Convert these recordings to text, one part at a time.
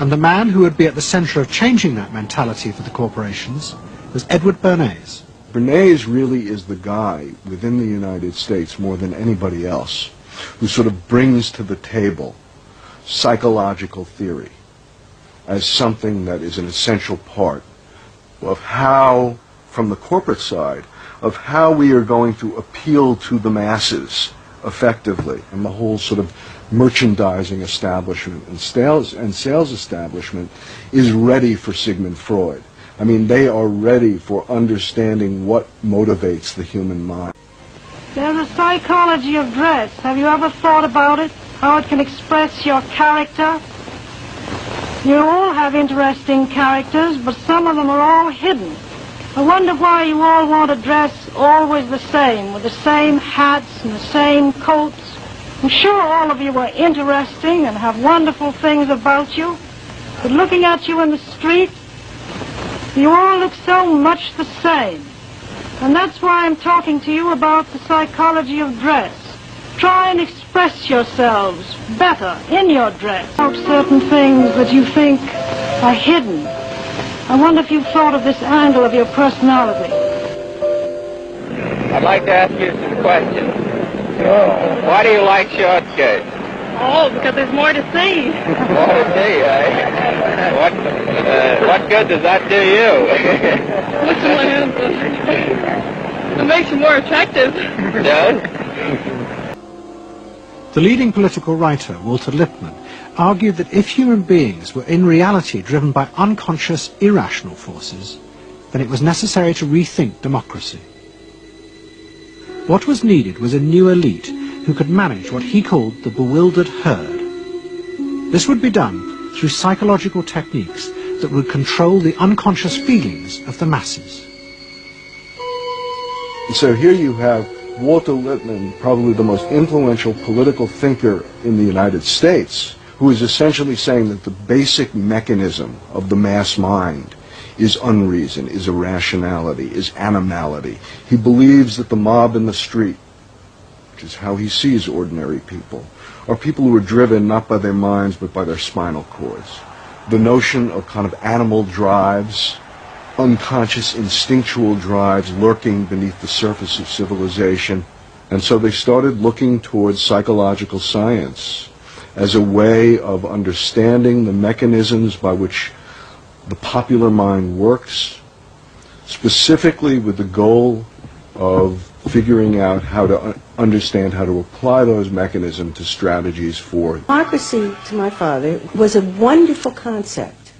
And the man who would be at the center of changing that mentality for the corporations was Bernéz. Bernéz really is the guy within the United States more than anybody else who sort of brings to the table psychological theory as something that is an essential part of how, from the corporate side, of how we are going to appeal to the masses effectively. And the whole sort of merchandising establishment and sales establishment is ready for Sigmund Freud. I mean, they are ready for understanding what motivates the human mind. There's a psychology of dress. Have you ever thought about it? How it can express your character? You all have interesting characters, but some of them are all hidden. I wonder why you all want to dress always the same, with the same hats and the same coats. I'm sure all of you are interesting and have wonderful things about you, but looking at you in the street, you all look so much the same. And that's why I'm talking to you about the psychology of dress. Try and express yourselves better in your dress. About certain things that you think are hidden. I wonder if you've thought of this angle of your personality. I'd like to ask you some questions. Why do you like short skirts? Oh, because there's more to see. More to see, eh? What good does that do you? Looks in my hands. It makes you more attractive. Does? The leading political writer, Walter Lippmann, argued that if human beings were in reality driven by unconscious, irrational forces, then it was necessary to rethink democracy. What was needed was a new elite who could manage what he called the bewildered herd. This would be done through psychological techniques that would control the unconscious feelings of the masses. So here you have Walter Lippmann, probably the most influential political thinker in the United States, who is essentially saying that the basic mechanism of the mass mind is unreason, is irrationality, is animality. He believes that the mob in the street, which is how he sees ordinary people, are people who are driven not by their minds but by their spinal cords. The notion of kind of animal drives, unconscious instinctual drives lurking beneath the surface of civilization. And so they started looking towards psychological science as a way of understanding the mechanisms by which the popular mind works, specifically with the goal of figuring out how to understand how to apply those mechanisms to strategies for. Democracy, to my father, was a wonderful concept,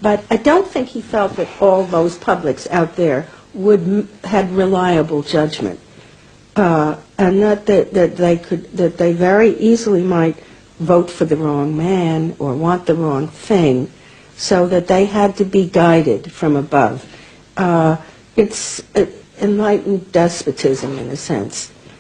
but I don't think he felt that all those publics out there had reliable judgment, and not that they very easily might vote for the wrong man or want the wrong thing, so that they had to be guided from above. It's enlightened despotism in a sense.